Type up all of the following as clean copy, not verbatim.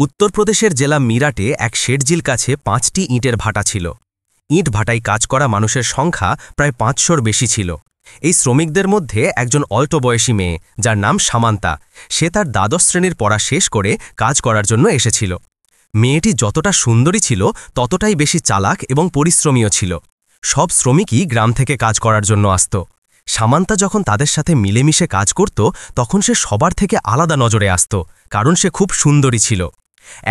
উত্তরপ্রদেশের জেলা মিরাটে এক শেঠজির কাছে ৫টি ইটের ভাটা ছিল। ইট ভাটায় কাজ করা মানুষের সংখ্যা প্রায় ৫০০-র বেশি ছিল। এই শ্রমিকদের মধ্যে একজন অল্প বয়সী মেয়ে, যার নাম সামান্তা। সে তার দ্বাদশ শ্রেণীর পড়া শেষ করে কাজ করার জন্য এসেছিল। মেয়েটি যতটা সুন্দরী ছিল ততটাই বেশি চালাক এবং পরিশ্রমীও ছিল। সব শ্রমিকই গ্রাম থেকে কাজ করার জন্য আসত। সামান্তা যখন তাদের সাথে মিলেমিশে কাজ করত তখন সে সবার থেকে আলাদা নজরে আসত, কারণ সে খুব সুন্দরী ছিল।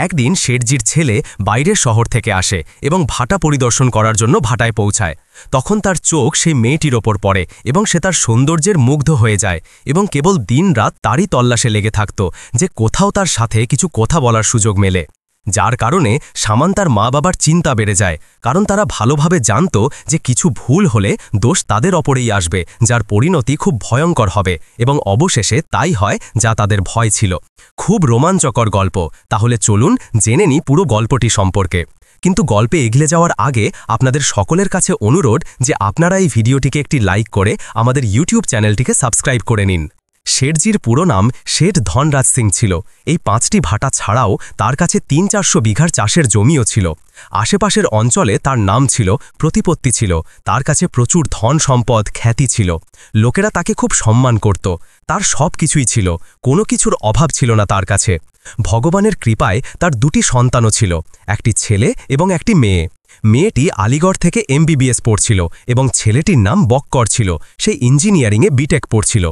একদিন শেঠজির ছেলে বাইরের শহর থেকে আসে এবং ভাটা পরিদর্শন করার জন্য ভাটায় পৌঁছায়। তখন তার চোখ সেই মেয়েটির ওপর পড়ে এবং সে তার সৌন্দর্যের মুগ্ধ হয়ে যায় এবং কেবল দিনরাত তারই তল্লাশে লেগে থাকত যে কোথাও তার সাথে কিছু কথা বলার সুযোগ মেলে। যার কারণে সামান্তার মা-বাবার চিন্তা বেড়ে যায়, কারণ তারা ভালোভাবে জানত যে কিছু ভুল হলে দোষ তাদের ওপরেই আসবে, যার পরিণতি খুব ভয়ঙ্কর হবে, এবং অবশেষে তাই হয় যা তাদের ভয় ছিল। খুব রোমাঞ্চকর গল্প। তাহলে চলুন জেনে নিই পুরো গল্পটি সম্পর্কে। কিন্তু গল্পে এগিয়ে যাওয়ার আগে আপনাদের সকলের কাছে অনুরোধ যে আপনারা এই ভিডিওটিকে একটি লাইক করে আমাদের ইউটিউব চ্যানেলটিকে সাবস্ক্রাইব করে নিন। শেঠজির পুরো নাম শেঠ ধনরাজ সিং ছিল। এই 5টি ভাটা ছাড়াও তার কাছে 300-400 বিঘার চাষের জমিও ছিল। আশেপাশের অঞ্চলে তার নাম ছিল, প্রতিপত্তি ছিল, তার কাছে প্রচুর ধন সম্পদ, খ্যাতি ছিল। লোকেরা তাকে খুব সম্মান করত। তার সব কিছুই ছিল, কোনো কিছুর অভাব ছিল না তার কাছে। ভগবানের কৃপায় তার 2টি সন্তানও ছিল, একটি ছেলে এবং একটি মেয়ে। মেয়েটি আলিগড় থেকে MBBS পড়ছিল এবং ছেলেটির নাম বক্কর ছিল। সে ইঞ্জিনিয়ারিংয়ে বিটেক পড়ছিল।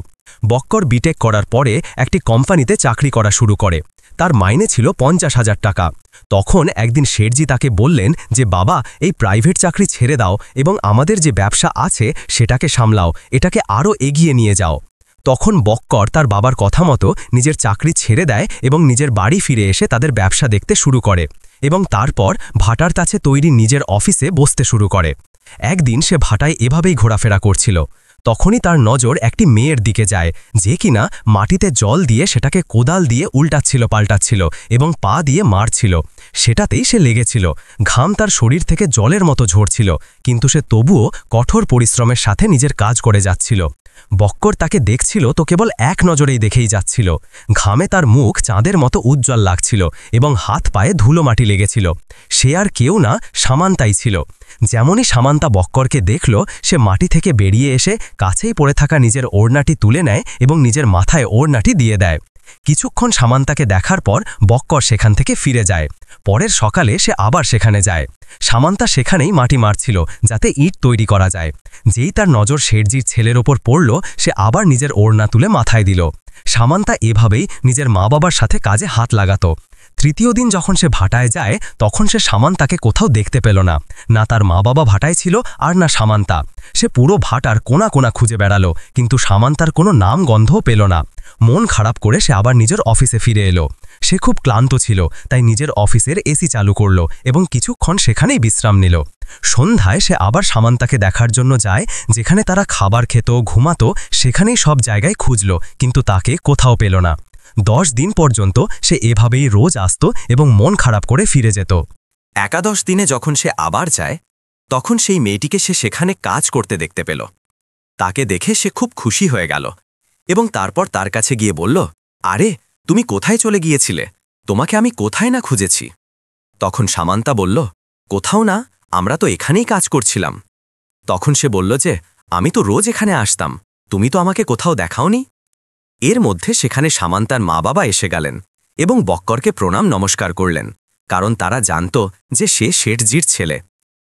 বক্কর বিটেক করার পরে একটি কোম্পানিতে চাকরি করা শুরু করে। তার মাইনে ছিল 50,000 টাকা। তখন একদিন শেঠজি তাকে বললেন যে, বাবা, এই প্রাইভেট চাকরি ছেড়ে দাও এবং আমাদের যে ব্যবসা আছে সেটাকে সামলাও, এটাকে আরও এগিয়ে নিয়ে যাও। তখন বক্কর তার বাবার কথা মতো নিজের চাকরি ছেড়ে দেয় এবং নিজের বাড়ি ফিরে এসে তাদের ব্যবসা দেখতে শুরু করে এবং তারপর ভাটার কাছে তৈরি নিজের অফিসে বসতে শুরু করে। একদিন সে ভাটায় এভাবেই ঘোরাফেরা করছিল। তখনই তার নজর একটি মেয়ের দিকে যায়, যে কিনা মাটিতে জল দিয়ে সেটাকে কোদাল দিয়ে উল্টাচ্ছিল পাল্টাচ্ছিল এবং পা দিয়ে মারছিল। সেটাতেই সে লেগেছিল। ঘাম তার শরীর থেকে জলের মতো ঝরছিল, কিন্তু সে তবুও কঠোর পরিশ্রমের সাথে নিজের কাজ করে যাচ্ছিল। বক্কর তাকে দেখছিল তো কেবল এক নজরেই দেখেই যাচ্ছিল। ঘামে তার মুখ চাঁদের মতো উজ্জ্বল লাগছিল এবং হাত পায়ে ধুলো মাটি লেগেছিল। সে আর কেউ না, সামান্তাই ছিল। যেমনই সামান্তা বক্করকে দেখল, সে মাটি থেকে বেরিয়ে এসে কাছেই পড়ে থাকা নিজের ওড়নাটি তুলে নেয় এবং নিজের মাথায় ওড়নাটি দিয়ে দেয়। কিছুক্ষণ সামান্তাকে দেখার পর বক্কর সেখান থেকে ফিরে যায়। পরের সকালে সে আবার সেখানে যায়। সামান্তা সেখানেই মাটি মারছিল যাতে ইট তৈরি করা যায়। যেই তার নজর শেঠজির ছেলের ওপর পড়ল, সে আবার নিজের ওড়না তুলে মাথায় দিল। সামান্তা এভাবেই নিজের মা-বাবার সাথে কাজে হাত লাগাত। তৃতীয় দিন যখন সে ভাটায় যায় তখন সে সামান্তাকে কোথাও দেখতে পেল না। না তার মা-বাবা ভাটায় ছিল আর না সামান্তা। সে পুরো ভাটার কোনা কোনা খুঁজে বেড়ালো, কিন্তু সামান্তার কোনো নাম গন্ধও পেল না। মন খারাপ করে সে আবার নিজের অফিসে ফিরে এলো। সে খুব ক্লান্ত ছিল, তাই নিজের অফিসের এসি চালু করল এবং কিছুক্ষণ সেখানেই বিশ্রাম নিল। সন্ধ্যায় সে আবার সামান্তাকে দেখার জন্য যায়। যেখানে তারা খাবার খেত, ঘুমাতো, সেখানেই সব জায়গায় খুঁজল, কিন্তু তাকে কোথাও পেল না। 10 দিন পর্যন্ত সে এভাবেই রোজ আসত এবং মন খারাপ করে ফিরে যেত। একাদশ দিনে যখন সে আবার যায় তখন সেই মেয়েটিকে সে সেখানে কাজ করতে দেখতে পেল। তাকে দেখে সে খুব খুশি হয়ে গেল এবং তারপর তার কাছে গিয়ে বলল, আরে, তুমি কোথায় চলে গিয়েছিলে? তোমাকে আমি কোথায় না খুঁজেছি। তখন সামান্তা বলল, কোথাও না, আমরা তো এখানেই কাজ করছিলাম। তখন সে বলল যে, আমি তো রোজ এখানে আসতাম, তুমি তো আমাকে কোথাও দেখাওনি। এর মধ্যে সেখানে সামান্তার মা-বাবা এসে গেলেন এবং বক্করকে প্রণাম নমস্কার করলেন, কারণ তারা জানত যে সে শেঠজির ছেলে।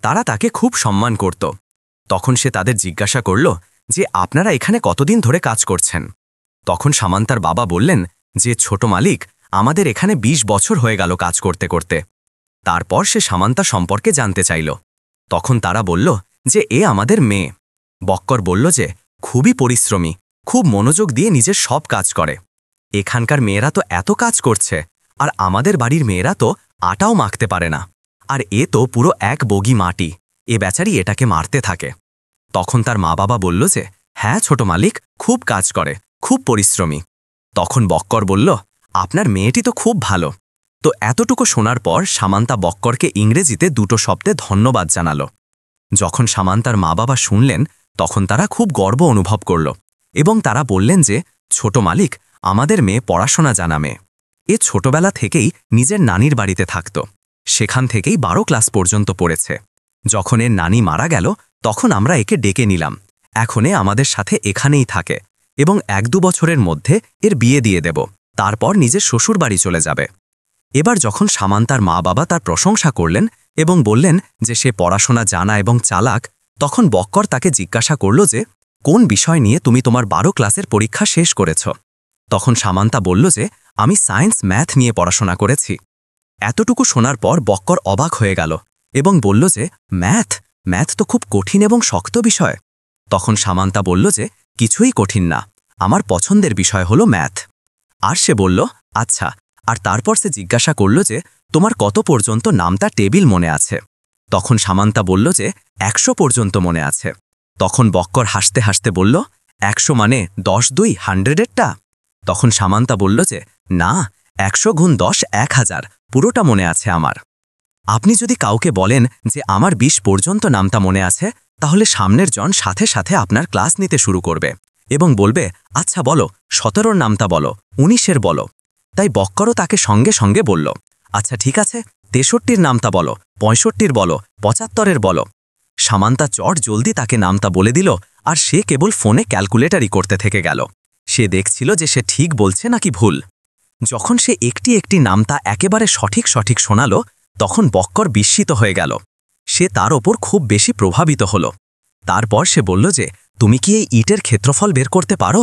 তারা তাকে খুব সম্মান করত। তখন সে তাদের জিজ্ঞাসা করল যে, আপনারা এখানে কতদিন ধরে কাজ করছেন? তখন সামান্তার বাবা বললেন যে, ছোট মালিক, আমাদের এখানে 20 বছর হয়ে গেল কাজ করতে করতে। তারপর সে সামান্তা সম্পর্কে জানতে চাইল। তখন তারা বলল যে, এ আমাদের মেয়ে। বক্কর বলল যে, খুবই পরিশ্রমী, খুব মনোযোগ দিয়ে নিজের সব কাজ করে। এখানকার মেয়েরা তো এত কাজ করছে, আর আমাদের বাড়ির মেয়েরা তো আটাও মাখতে পারে না, আর এ তো পুরো এক বগি মাটি, এ বেচারি এটাকে মারতে থাকে। তখন তার মা-বাবা বলল যে, হ্যাঁ ছোট মালিক, খুব কাজ করে, খুব পরিশ্রমী। তখন বক্কর বলল, আপনার মেয়েটি তো খুব ভালো। তো এতটুকু শোনার পর সামান্তা বক্করকে ইংরেজিতে 2টো শব্দে ধন্যবাদ জানাল। যখন সামান্তার মা-বাবা শুনলেন তখন তারা খুব গর্ব অনুভব করল এবং তারা বললেন যে, ছোট মালিক, আমাদের মেয়ে পড়াশোনা জানা মেয়ে। এ ছোটবেলা থেকেই নিজের নানির বাড়িতে থাকত। সেখান থেকেই 12 ক্লাস পর্যন্ত পড়েছে। যখন এর নানি মারা গেল তখন আমরা একে ডেকে নিলাম। এখন এ আমাদের সাথে এখানেই থাকে এবং 1-2 বছরের মধ্যে এর বিয়ে দিয়ে দেব। তারপর নিজের শ্বশুর বাড়ি চলে যাবে। এবার যখন সামান্তার মা বাবা তার প্রশংসা করলেন এবং বললেন যে সে পড়াশোনা জানা এবং চালাক, তখন বক্কর তাকে জিজ্ঞাসা করল যে কোন বিষয় নিয়ে তুমি তোমার 12 ক্লাসের পরীক্ষা শেষ করেছ। তখন সামান্তা বলল যে আমি সায়েন্স ম্যাথ নিয়ে পড়াশোনা করেছি। এতটুকু শোনার পর বক্কর অবাক হয়ে গেল এবং বলল যে ম্যাথ তো খুব কঠিন এবং শক্ত বিষয়। তখন সামান্তা বলল যে কিছুই কঠিন না, আমার পছন্দের বিষয় হলো ম্যাথ। আর সে বলল আচ্ছা। আর তারপর সে জিজ্ঞাসা করল যে তোমার কত পর্যন্ত নামতা টেবিল মনে আছে। তখন সামান্তা বলল যে 100 পর্যন্ত মনে আছে। তখন বক্কর হাসতে হাসতে বলল 100 মানে 10-2 100-এরটা। তখন সামান্তা বলল যে না, 100 গুণ 10 1000, পুরোটা মনে আছে আমার। আপনি যদি কাউকে বলেন যে আমার 20 পর্যন্ত নামতা মনে আছে, তাহলে সামনের জন সাথে সাথে আপনার ক্লাস নিতে শুরু করবে এবং বলবে আচ্ছা বলো, 17-র নামতা বলো, 19-এর বলো। তাই বক্করও তাকে সঙ্গে সঙ্গে বলল আচ্ছা ঠিক আছে, 63-র নামতা বলো, 65-র বলো, 75-এর বলো। সামান্তা চট জলদি তাকে নামতা বলে দিল আর সে কেবল ফোনে ক্যালকুলেটারই করতে থেকে গেল। সে দেখছিল যে সে ঠিক বলছে নাকি ভুল। যখন সে একটি একটি নামতা একেবারে সঠিক শোনাল, তখন বক্কর বিস্মিত হয়ে গেল। সে তার ওপর খুব বেশি প্রভাবিত হল। তারপর সে বলল যে তুমি কি এই ইটের ক্ষেত্রফল বের করতে পারো?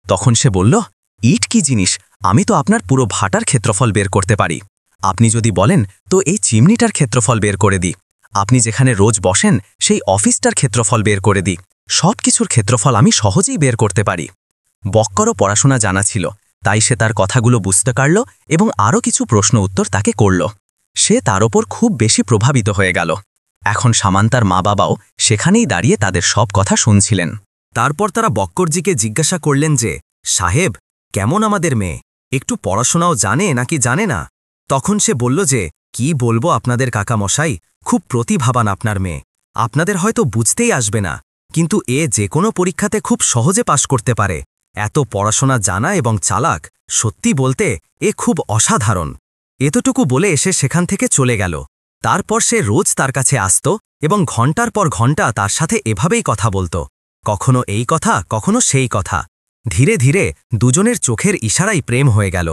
তখন সে বলল ইট কি জিনিস, আমি তো আপনার পুরো ভাটার ক্ষেত্রফল বের করতে পারি। আপনি যদি বলেন তো এই চিমনিটার ক্ষেত্রফল বের করে দিই। আপনি যেখানে রোজ বসেন সেই অফিসটার ক্ষেত্রফল বের করে দিই। সব কিছুর ক্ষেত্রফল আমি সহজেই বের করতে পারি। বক্করও পড়াশোনা জানা ছিল, তাই সে তার কথাগুলো বুঝতে পারল এবং আরও কিছু প্রশ্ন উত্তর তাকে করল। সে তার ওপর খুব বেশি প্রভাবিত হয়ে গেল। এখন সামান্তার মা বাবাও সেখানেই দাঁড়িয়ে তাদের সব কথা শুনছিলেন। তারপর তারা বক্করজিকে জিজ্ঞাসা করলেন যে সাহেব, কেমন আমাদের মেয়ে? একটু পড়াশোনাও জানে নাকি জানে না? তখন সে বলল যে কি বলবো আপনাদের কাকামশাই, খুব প্রতিভাবান আপনার মেয়ে। আপনাদের হয়তো বুঝতেই আসবে না, কিন্তু এ যে কোনো পরীক্ষাতে খুব সহজে পাশ করতে পারে। এত পড়াশোনা জানা এবং চালাক, সত্যি বলতে এ খুব অসাধারণ। এতটুকু বলে এসে সেখান থেকে চলে গেল। তারপর সে রোজ তার কাছে আসত এবং ঘণ্টার পর ঘণ্টা তার সাথে এভাবেই কথা বলত, কখনো এই কথা কখনো সেই কথা। ধীরে ধীরে দুজনের চোখের ইশারাই প্রেম হয়ে গেল।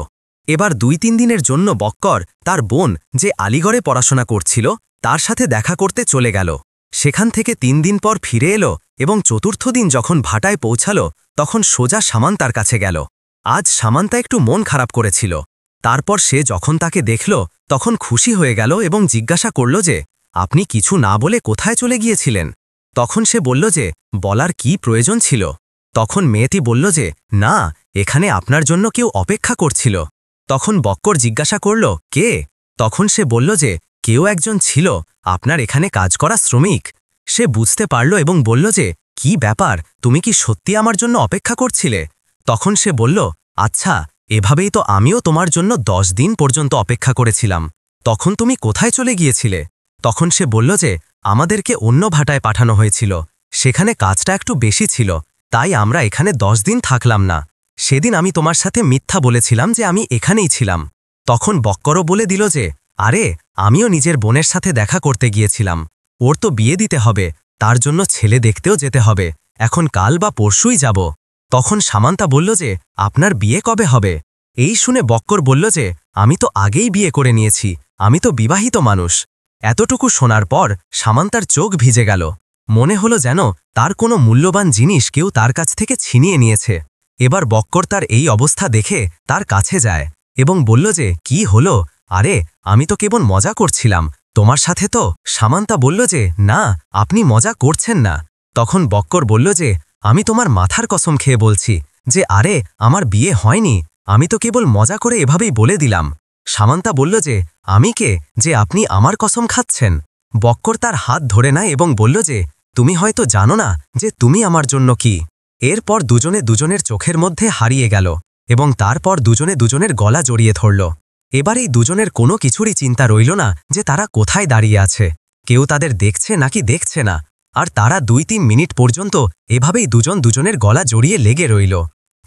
এবার 2-3 দিনের জন্য বক্কর তার বোন যে আলিগড়ে পড়াশোনা করছিল তার সাথে দেখা করতে চলে গেল। সেখান থেকে 3 দিন পর ফিরে এলো এবং চতুর্থ দিন যখন ভাটায় পৌঁছাল তখন সোজা সামান্তার কাছে গেল। আজ সামান্তা একটু মন খারাপ করেছিল। তারপর সে যখন তাকে দেখল তখন খুশি হয়ে গেল এবং জিজ্ঞাসা করল যে আপনি কিছু না বলে কোথায় চলে গিয়েছিলেন? তখন সে বলল যে বলার কি প্রয়োজন ছিল? তখন মেয়েটি বলল যে না, এখানে আপনার জন্য কেউ অপেক্ষা করছিল। তখন বক্কর জিজ্ঞাসা করল কে? তখন সে বলল যে কেউ একজন ছিল, আপনার এখানে কাজ করা শ্রমিক। সে বুঝতে পারল এবং বলল যে কি ব্যাপার, তুমি কি সত্যি আমার জন্য অপেক্ষা করছিলে? তখন সে বলল আচ্ছা, এভাবেই তো আমিও তোমার জন্য 10 দিন পর্যন্ত অপেক্ষা করেছিলাম। তখন তুমি কোথায় চলে গিয়েছিলে? তখন সে বলল যে আমাদেরকে অন্য ভাটায় পাঠানো হয়েছিল, সেখানে কাজটা একটু বেশি ছিল, তাই আমরা এখানে 10 দিন থাকলাম না। সেদিন আমি তোমার সাথে মিথ্যা বলেছিলাম যে আমি এখানেই ছিলাম। তখন বক্করও বলে দিল যে আরে, আমিও নিজের বোনের সাথে দেখা করতে গিয়েছিলাম। ওর তো বিয়ে দিতে হবে, তার জন্য ছেলে দেখতেও যেতে হবে। এখন কাল বা পরশুই যাব। তখন সামান্তা বলল যে আপনার বিয়ে কবে হবে? এই শুনে বক্কর বলল যে আমি তো আগেই বিয়ে করে নিয়েছি, আমি তো বিবাহিত মানুষ। এতটুকু শোনার পর সামান্তার চোখ ভিজে গেল। মনে হলো যেন তার কোনো মূল্যবান জিনিস কেউ তার কাছ থেকে ছিনিয়ে নিয়েছে। এবার বক্কর তার এই অবস্থা দেখে তার কাছে যায় এবং বলল যে কি হলো? আরে, আমি তো কেবল মজা করছিলাম তোমার সাথে তো। সামান্তা বলল যে না, আপনি মজা করছেন না। তখন বক্কর বলল যে আমি তোমার মাথার কসম খেয়ে বলছি যে আরে, আমার বিয়ে হয়নি, আমি তো কেবল মজা করে এভাবেই বলে দিলাম। সামান্তা বলল যে আমি কে যে আপনি আমার কসম খাচ্ছেন? বক্কর তার হাত ধরে নেয় এবং বলল যে তুমি হয়তো জানো না যে তুমি আমার জন্য কি। এরপর দুজনে দুজনের চোখের মধ্যে হারিয়ে গেল এবং তারপর দুজনে দুজনের গলা জড়িয়ে ধরল। এবার এই দুজনের কোনো কিছুরই চিন্তা রইল না যে তারা কোথায় দাঁড়িয়ে আছে, কেউ তাদের দেখছে নাকি দেখছে না। আর তারা 2-3 মিনিট পর্যন্ত এভাবেই দুজন দুজনের গলা জড়িয়ে লেগে রইল।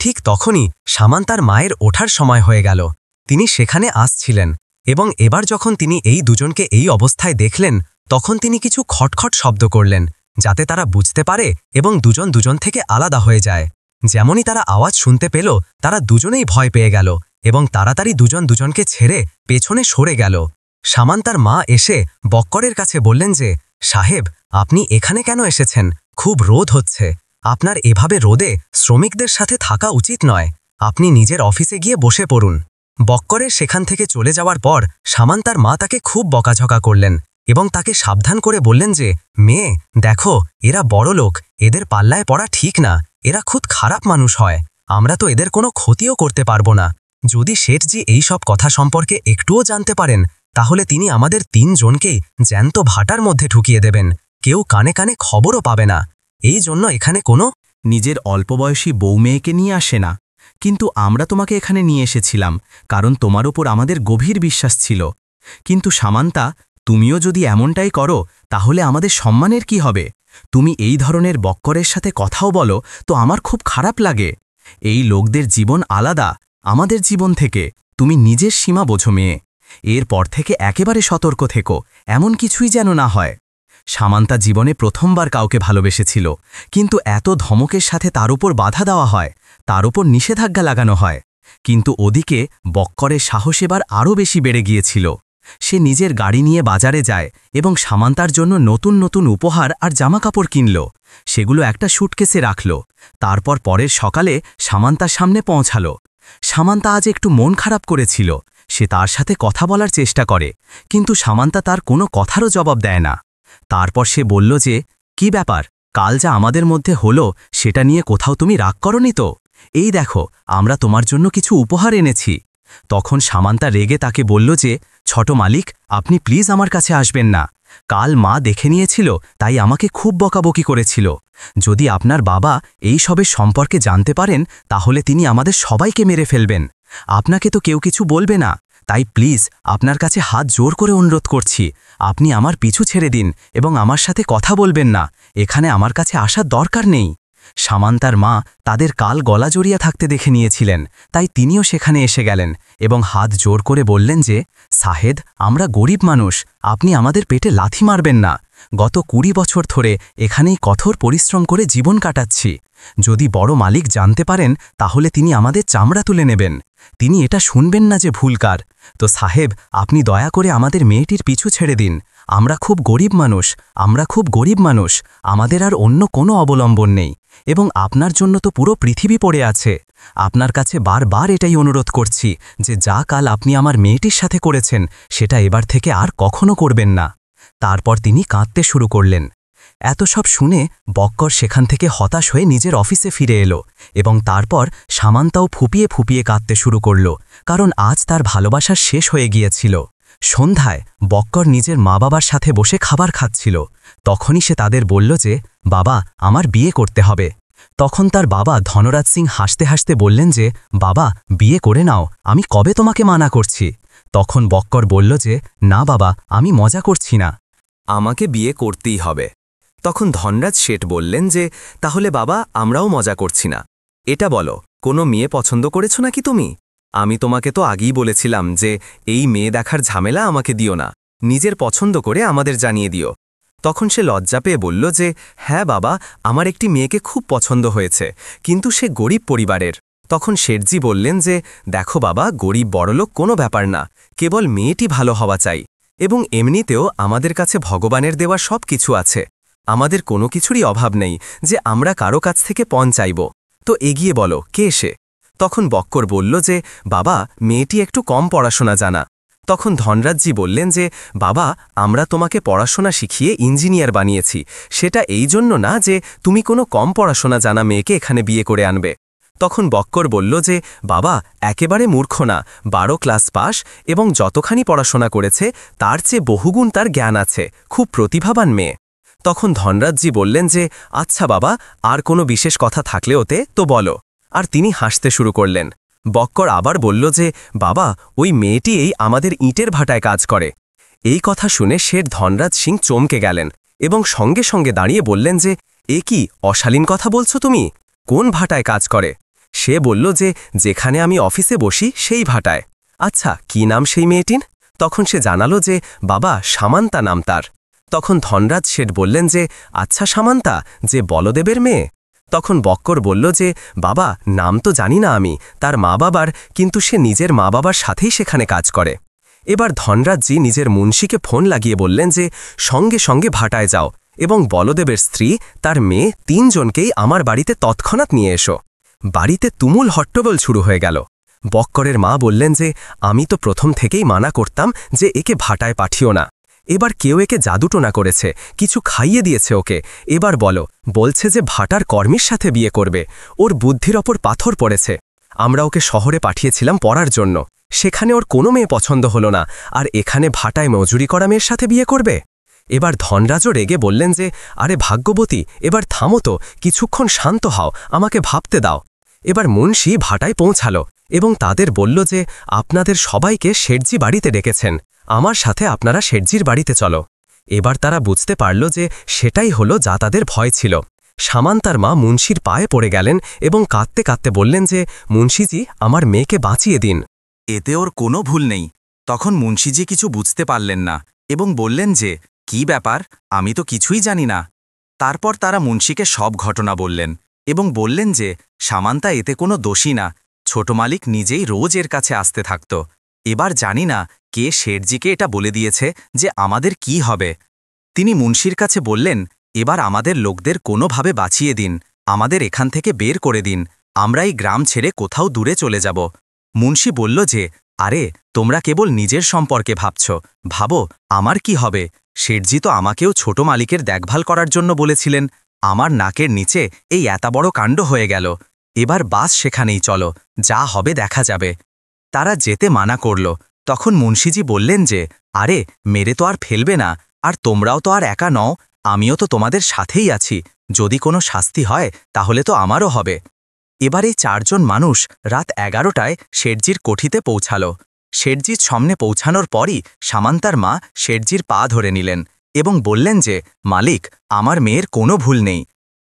ঠিক তখনই সামান্তার মায়ের ওঠার সময় হয়ে গেল তিনি সেখানে আসছিলেন এবং এবার যখন তিনি এই দুজনকে এই অবস্থায় দেখলেন তখন তিনি কিছু খটখট শব্দ করলেন যাতে তারা বুঝতে পারে এবং দুজন দুজন থেকে আলাদা হয়ে যায়। যেমনই তারা আওয়াজ শুনতে পেল তারা দুজনেই ভয় পেয়ে গেল এবং তাড়াতাড়ি দুজন দুজনকে ছেড়ে পেছনে সরে গেল। সামান্তার মা এসে বক্করের কাছে বললেন যে, সাহেব, আপনি এখানে কেন এসেছেন? খুব রোদ হচ্ছে। আপনার এভাবে রোদে শ্রমিকদের সাথে থাকা উচিত নয়। আপনি নিজের অফিসে গিয়ে বসে পড়ুন। বক্করের সেখান থেকে চলে যাওয়ার পর সামান্তার মা তাকে খুব বকাঝকা করলেন এবং তাকে সাবধান করে বললেন যে, মেয়ে, দেখো, এরা বড় লোক, এদের পাল্লায় পড়া ঠিক না। এরা খুব খারাপ মানুষ হয়। আমরা তো এদের কোনো ক্ষতিও করতে পারবো না। যদি শেঠজি এই সব কথা সম্পর্কে একটুও জানতে পারেন তাহলে তিনি আমাদের 3 জনকেই জ্যান্ত ভাটার মধ্যে ঢুকিয়ে দেবেন। কেউ কানে কানে খবরও পাবে না। এই জন্য এখানে কোনো নিজের অল্পবয়সী বউ মেয়েকে নিয়ে আসে না, কিন্তু আমরা তোমাকে এখানে নিয়ে এসেছিলাম কারণ তোমার ওপর আমাদের গভীর বিশ্বাস ছিল। কিন্তু সামান্তা, তুমিও যদি এমনটাই করো তাহলে আমাদের সম্মানের কি হবে? তুমি এই ধরনের বক্করের সাথে কথাও বলো তো আমার খুব খারাপ লাগে। এই লোকদের জীবন আলাদা আমাদের জীবন থেকে। তুমি নিজের সীমা বোঝো মেয়ে। এরপর থেকে একেবারে সতর্ক থেকো, এমন কিছুই যেন না হয়। সামান্তা জীবনে প্রথমবার কাউকে ভালোবেসেছিল, কিন্তু এত ধমকের সাথে তার উপর বাধা দেওয়া হয়, তার উপর নিষেধাজ্ঞা লাগানো হয়। কিন্তু ওদিকে বক্করের সাহস এবার আরও বেশি বেড়ে গিয়েছিল। সে নিজের গাড়ি নিয়ে বাজারে যায় এবং সামান্তার জন্য নতুন নতুন উপহার আর জামাকাপড় কিনল। সেগুলো একটা সুটকেসে রাখল। তারপর পরের সকালে সামান্তার সামনে পৌঁছাল। সামান্তা আজ একটু মন খারাপ করেছিল। সে তার সাথে কথা বলার চেষ্টা করে, কিন্তু সামান্তা তার কোনো কথারও জবাব দেয় না। তারপর সে বলল যে, কি ব্যাপার, কাল যা আমাদের মধ্যে হলো সেটা নিয়ে কোথাও তুমি রাগ করনি তো? এই দেখো, আমরা তোমার জন্য কিছু উপহার এনেছি। তখন সামান্তা রেগে তাকে বলল যে, ছোট মালিক, আপনি প্লিজ আমার কাছে আসবেন না। কাল মা দেখে নিয়েছিল, তাই আমাকে খুব বকাবকি করেছিল। যদি আপনার বাবা এই সবের সম্পর্কে জানতে পারেন তাহলে তিনি আমাদের সবাইকে মেরে ফেলবেন। আপনাকে তো কেউ কিছু বলবে না, তাই প্লিজ আপনার কাছে হাত জোর করে অনুরোধ করছি, আপনি আমার পিছু ছেড়ে দিন এবং আমার সাথে কথা বলবেন না। এখানে আমার কাছে আসার দরকার নেই। সামান্তার মা তাদের কাল গলা জড়িয়ে থাকতে দেখে নিয়েছিলেন, তাই তিনিও সেখানে এসে গেলেন এবং হাত জোর করে বললেন যে, সাহেদ, আমরা গরিব মানুষ, আপনি আমাদের পেটে লাথি মারবেন না। গত 20 বছর ধরে এখানেই কঠোর পরিশ্রম করে জীবন কাটাচ্ছি। যদি বড় মালিক জানতে পারেন তাহলে তিনি আমাদের চামড়া তুলে নেবেন। তিনি এটা শুনবেন না যে ভুলকার। তো সাহেব, আপনি দয়া করে আমাদের মেয়েটির পিছু ছেড়ে দিন। আমরা খুব গরিব মানুষ, আমাদের আর অন্য কোনো অবলম্বন নেই এবং আপনার জন্য তো পুরো পৃথিবী পড়ে আছে। আপনার কাছে বারবার এটাই অনুরোধ করছি যে যা কাল আপনি আমার মেয়েটির সাথে করেছেন সেটা এবার থেকে আর কখনো করবেন না। তারপর তিনি কাঁদতে শুরু করলেন। এত সব শুনে বক্কর সেখান থেকে হতাশ হয়ে নিজের অফিসে ফিরে এলো এবং তারপর সামান্তাও ফুপিয়ে ফুপিয়ে কাঁদতে শুরু করল, কারণ আজ তার ভালোবাসা শেষ হয়ে গিয়েছিল। সন্ধ্যায় বক্কর নিজের মা বাবার সাথে বসে খাবার খাচ্ছিল। তখনই সে তাদের বলল যে, বাবা, আমার বিয়ে করতে হবে। তখন তার বাবা ধনরাজ সিং হাসতে হাসতে বললেন যে, বাবা, বিয়ে করে নাও, আমি কবে তোমাকে মানা করছি? তখন বক্কর বলল যে, না বাবা, আমি মজা করছি না, আমাকে বিয়ে করতেই হবে। তখন ধনরাজ শেঠ বললেন যে, তাহলে বাবা, আমরাও মজা করছি না। এটা বলো, কোনো মেয়ে পছন্দ করেছ নাকি তুমি? আমি তোমাকে তো আগেই বলেছিলাম যে এই মেয়ে দেখার ঝামেলা আমাকে দিও না, নিজের পছন্দ করে আমাদের জানিয়ে দিও। তখন সে লজ্জা পেয়ে বলল যে, হ্যাঁ বাবা, আমার একটি মেয়েকে খুব পছন্দ হয়েছে, কিন্তু সে গরিব পরিবারের। তখন শেঠজি বললেন যে, দেখো বাবা, গরিব বড়লোক কোনো ব্যাপার না, কেবল মেয়েটি ভালো হওয়া চাই, এবং এমনিতেও আমাদের কাছে ভগবানের দেওয়া সব কিছু আছে। আমাদের কোনো কিছুরই অভাব নেই যে আমরা কারো কাছ থেকে পণ চাইব। তো এগিয়ে বলো, কে সে? তখন বক্কর বলল যে, বাবা, মেয়েটি একটু কম পড়াশোনা জানা। তখন ধনরাজজি বললেন যে, বাবা, আমরা তোমাকে পড়াশোনা শিখিয়ে ইঞ্জিনিয়ার বানিয়েছি, সেটা এই জন্য না যে তুমি কোনো কম পড়াশোনা জানা মেয়েকে এখানে বিয়ে করে আনবে। তখন বক্কর বলল যে, বাবা, একেবারে মূর্খ না, 12 ক্লাস পাস এবং যতখানি পড়াশোনা করেছে তার চেয়ে বহুগুণ তার জ্ঞান আছে, খুব প্রতিভাবান মেয়ে। তখন ধনরাজজি বললেন যে, আচ্ছা বাবা, আর কোনো বিশেষ কথা থাকলে ওতে তো বলো। আর তিনি হাসতে শুরু করলেন। বক্কর আবার বলল যে, বাবা, ওই মেয়েটি এই আমাদের ইটের ভাটায় কাজ করে। এই কথা শুনে শেঠ ধনরাজ সিং চমকে গেলেন এবং সঙ্গে সঙ্গে দাঁড়িয়ে বললেন যে, এ কি অশালীন কথা বলছো তুমি? কোন ভাটায় কাজ করে? সে বলল যে, যেখানে আমি অফিসে বসি সেই ভাটায়। আচ্ছা, কি নাম সেই মেয়েটির? তখন সে জানালো যে বাবা, সামান্তা নাম তার। তখন ধনরাজ শেঠ বললেন যে আচ্ছা সামান্তা, যে বলদেবের মেয়ে? তখন বক্কর বলল যে বাবা, নাম তো জানি না আমি তার মা বাবার, কিন্তু সে নিজের মা বাবার সাথেই সেখানে কাজ করে। এবার ধনরাজজি নিজের মুন্সিকে ফোন লাগিয়ে বললেন যে সঙ্গে সঙ্গে ভাটায় যাও এবং বলদেবের স্ত্রী, তার মেয়ে, 3 জনকেই আমার বাড়িতে তৎক্ষণাৎ নিয়ে এসো। বাড়িতে তুমুল হট্টগোল শুরু হয়ে গেল। বক্করের মা বললেন যে আমি তো প্রথম থেকেই মানা করতাম যে একে ভাটায় পাঠিও না। এবার কেউ একে জাদুটোনা করেছে, কিছু খাইয়ে দিয়েছে ওকে। এবার বলছে যে ভাটার কর্মীর সাথে বিয়ে করবে। ওর বুদ্ধির ওপর পাথর পড়েছে। আমরা ওকে শহরে পাঠিয়েছিলাম পড়ার জন্য, সেখানে ওর কোনো মেয়ে পছন্দ হলো না, আর এখানে ভাটায় মজুরি করা মেয়ের সাথে বিয়ে করবে। এবার ধনরাজও রেগে বললেন যে আরে ভাগ্যবতী, এবার থামো তো, কিছুক্ষণ শান্ত হও, আমাকে ভাবতে দাও। এবার মুন্সি ভাটায় পৌঁছালো এবং তাদের বলল যে আপনাদের সবাইকে শেঠজি বাড়িতে ডেকেছেন, আমার সাথে আপনারা শেঠজির বাড়িতে চলো। এবার তারা বুঝতে পারল যে সেটাই হলো যা তাদের ভয় ছিল। সামান্তার মা মুন্সির পায়ে পড়ে গেলেন এবং কাঁদতে কাঁদতে বললেন যে মুন্সিজি, আমার মেয়েকে বাঁচিয়ে দিন। এতে ওর কোনো ভুল নেই। তখন মুন্সিজি কিছু বুঝতে পারলেন না এবং বললেন যে কি ব্যাপার, আমি তো কিছুই জানি না। তারপর তারা মুন্সিকে সব ঘটনা বললেন এবং বললেন যে সামান্তা এতে কোনো দোষী না, ছোট মালিক নিজেই রোজ এর কাছে আসতে থাকত। এবার জানি না কে শেঠজিকে এটা বলে দিয়েছে যে আমাদের কি হবে। তিনি মুন্সির কাছে বললেন, এবার আমাদের লোকদের কোনোভাবে বাঁচিয়ে দিন, আমাদের এখান থেকে বের করে দিন, আমরা এই গ্রাম ছেড়ে কোথাও দূরে চলে যাব। মুন্সি বলল যে আরে, তোমরা কেবল নিজের সম্পর্কে ভাবছ, ভাবো আমার কি হবে। শেঠজি তো আমাকেও ছোট মালিকের দেখভাল করার জন্য বলেছিলেন, আমার নাকের নিচে এই এত বড় কাণ্ড হয়ে গেল। এবার বাস সেখানেই চলো, যা হবে দেখা যাবে। তারা যেতে মানা করল। তখন মুন্সিজি বললেন যে আরে, মেরে তো আর ফেলবে না, আর তোমরাও তো আর একা নও, আমিও তো তোমাদের সাথেই আছি, যদি কোনো শাস্তি হয় তাহলে তো আমারও হবে। এবার এই 4 জন মানুষ রাত 11টায় শেঠজির কোঠিতে পৌঁছাল। শেঠজির সামনে পৌঁছানোর পরই সামান্তার মা শেঠজির পা ধরে নিলেন এবং বললেন যে মালিক, আমার মেয়ের কোনো ভুল নেই।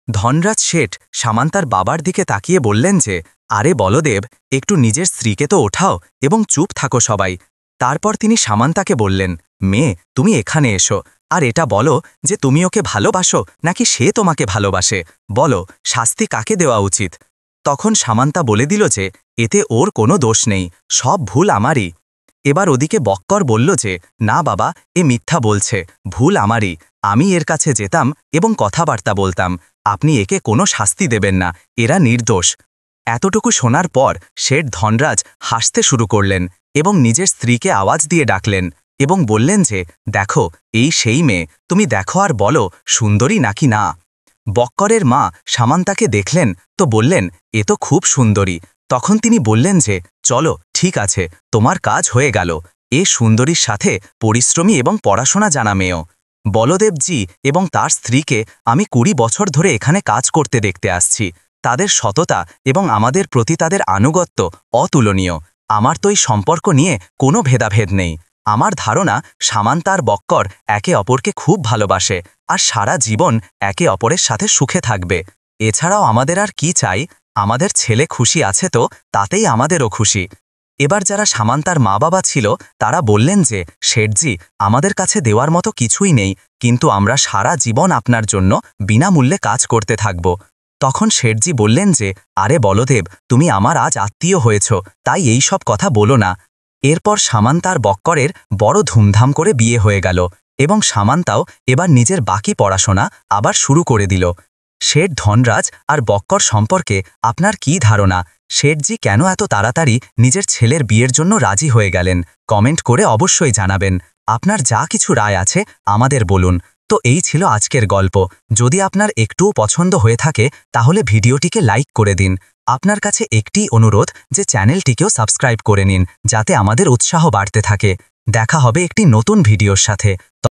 ধনরাজ শেঠ সামান্তার বাবার দিকে তাকিয়ে বললেন যে আরে বলদেব, একটু নিজের স্ত্রীকে তো ওঠাও এবং চুপ থাকো সবাই। তারপর তিনি সামান্তাকে বললেন, মেয়ে, তুমি এখানে এসো, আর এটা বলো যে তুমি ওকে ভালোবাসো নাকি সে তোমাকে ভালোবাসে, বলো শাস্তি কাকে দেওয়া উচিত। তখন সামান্তা বলে দিল যে এতে ওর কোনো দোষ নেই, সব ভুল আমারই। এবার ওদিকে বক্কর বলল যে না বাবা, এ মিথ্যা বলছে, ভুল আমারই, আমি এর কাছে যেতাম এবং কথাবার্তা বলতাম, আপনি একে কোনো শাস্তি দেবেন না, এরা নির্দোষ। এতটুকু শোনার পর শেঠ ধনরাজ হাসতে শুরু করলেন এবং নিজের স্ত্রীকে আওয়াজ দিয়ে ডাকলেন এবং বললেন যে দেখো, এই সেই মেয়ে, তুমি দেখো আর বলো সুন্দরী নাকি না। বক্করের মা সামান্তাকে দেখলেন তো বললেন এ তো খুব সুন্দরী। তখন তিনি বললেন যে চলো, ঠিক আছে, তোমার কাজ হয়ে গেল, এ সুন্দরীর সাথে পরিশ্রমী এবং পড়াশোনা জানা মেয়েও। বলদেবজি এবং তার স্ত্রীকে আমি 20 বছর ধরে এখানে কাজ করতে দেখতে আসছি, তাদের সততা এবং আমাদের প্রতি তাদের আনুগত্য অতুলনীয়। আমার তো এই সম্পর্ক নিয়ে কোনো ভেদাভেদ নেই। আমার ধারণা সামান্তা আর বক্কর একে অপরকে খুব ভালোবাসে আর সারা জীবন একে অপরের সাথে সুখে থাকবে। এছাড়াও আমাদের আর কি চাই, আমাদের ছেলে খুশি আছে তো তাতেই আমাদেরও খুশি। এবার যারা সামান্তার মা বাবা ছিল তারা বললেন যে শেঠজি, আমাদের কাছে দেওয়ার মতো কিছুই নেই, কিন্তু আমরা সারা জীবন আপনার জন্য বিনামূল্যে কাজ করতে থাকব। তখন শেঠজি বললেন যে আরে বলদেব, তুমি আমার আজ আত্মীয় হয়েছ, তাই এই সব কথা বলো না। এরপর সামান্তার বক্করের বড় ধুমধাম করে বিয়ে হয়ে গেল এবং সামান্তাও এবার নিজের বাকি পড়াশোনা আবার শুরু করে দিল। শেঠ ধনরাজ আর বক্কর সম্পর্কে আপনার কি ধারণা? শেঠজি কেন এত তাড়াতাড়ি নিজের ছেলের বিয়ের জন্য রাজি হয়ে গেলেন? কমেন্ট করে অবশ্যই জানাবেন। আপনার যা কিছু রায় আছে আমাদের বলুন। তো এই ছিল আজকের গল্প। যদি আপনার একটুও পছন্দ হয়ে থাকে তাহলে ভিডিওটিকে লাইক করে দিন। আপনার কাছে একটি অনুরোধ যে চ্যানেলটিকেও সাবস্ক্রাইব করে নিন, যাতে আমাদের উৎসাহ বাড়তে থাকে। দেখা হবে একটি নতুন ভিডিওর সাথে।